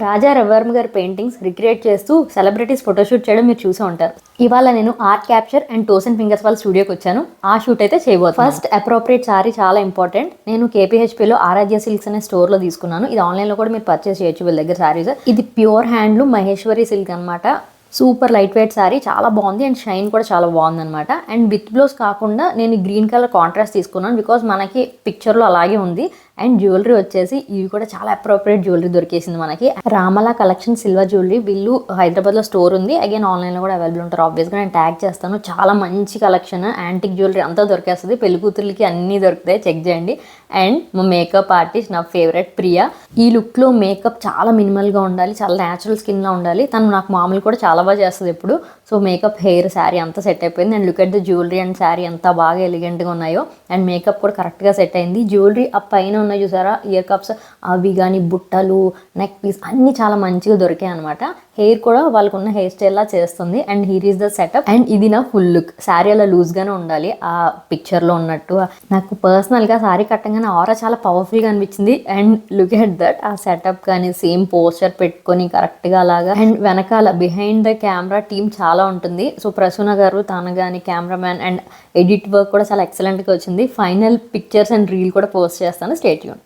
రాజా రవివర్మ గారి paintings recreate చేస్తూ celebrities photoshoot చేయడం మీరు చూసే ఉంటారు. ఇవాళ నేను art capture and toes and fingers వాళ్ళ స్టూడియోకి వచ్చాను. ఆ షూట్ అయితే చేయబోతున్నాను. ఫస్ట్ అప్రోప్రియేట్ సారీ చాలా ఇంపార్టెంట్. నేను కేపీహెచ్పీలో ఆరాధ్య సిల్క్స్ అనే స్టోర్లో తీసుకున్నాను. ఇది ఆన్లైన్లో కూడా మీరు పర్చేస్ చేయొచ్చు వీళ్ళ దగ్గర సారీస్. ఇది ప్యూర్ హ్యాండ్లూమ్ మహేశ్వరి సిల్క్ అనమాట. సూపర్ లైట్ వెయిట్ సారీ, చాలా బాగుంది అండ్ షైన్ కూడా చాలా బాగుంది అనమాట. అండ్ విత్ బ్లౌజ్ కాకుండా నేను గ్రీన్ కలర్ కాంట్రాస్ట్ తీసుకున్నాను బికాజ్ మనకి పిక్చర్లో అలాగే ఉంది. అండ్ జ్యువెలరీ వచ్చేసి ఇవి కూడా చాలా అప్రోప్రియేట్ జ్యువెలరీ దొరికేసింది మనకి. రామలా కలెక్షన్ సిల్వర్ జ్యువెలరీ, వీళ్ళు హైదరాబాద్లో స్టోర్ ఉంది. అగైన్ ఆన్లైన్లో కూడా అవైలబుల్ ఉంటారు. ఆబ్వియస్గా నేను ట్యాగ్ చేస్తాను. చాలా మంచి కలెక్షన్, యాంటిక్ జ్యువెలరీ అంతా దొరికేస్తుంది. పెళ్లి కూతుర్లకి అన్నీ దొరుకుతాయి, చెక్ చేయండి. అండ్ మా మేకప్ ఆర్టిస్ట్ నా ఫేవరెట్ ప్రియా. ఈ లుక్లో మేకప్ చాలా మినిమల్గా ఉండాలి, చాలా న్యాచురల్ స్కిన్లో ఉండాలి. తను నాకు మామూలు కూడా చాలా బాగా చేస్తుంది ఎప్పుడు. సో మేకప్, హెయిర్, శారీ అంతా సెట్ అయిపోయింది. And look at the jewellery and sari ఎంత బాగా ఎలిగెంట్గా ఉన్నాయో. అండ్ మేకప్ కూడా కరెక్ట్గా సెట్ అయింది. జ్యువెలరీ ఆ పైన ఉన్నాయి చూసారా, ఇయర్ కప్స్ అవి కానీ, బుట్టలు, నెక్ పీస్ అన్నీ చాలా మంచిగా దొరికాయి అనమాట. హెయిర్ కూడా వాళ్ళకు ఉన్న హెయిర్ స్టైల్లా చేస్తుంది. And here is the setup. And ఇది నా ఫుల్ లుక్. శారీ అలా లూజ్గానే ఉండాలి ఆ పిక్చర్లో ఉన్నట్టు. నాకు పర్సనల్గా శారీ కట్టంగానే ఆరా చాలా పవర్ఫుల్గా అనిపించింది. అండ్ లుక్ ఎట్ దట్, ఆ సెటప్ కానీ సేమ్ పోస్చర్ పెట్టుకొని కరెక్ట్గా అలాగా. అండ్ వెనకాల బిహైండ్ ద కెమెరా టీమ్ చాలా ఉంటుంది. సో ప్రసూన గారు, తన కానీ కెమెరామ్యాన్ అండ్ ఎడిట్ వర్క్ కూడా చాలా ఎక్సలెంట్గా వచ్చింది. ఫైనల్ పిక్చర్స్ అండ్ రీల్ కూడా పోస్ట్ చేస్తాను. Stay tune.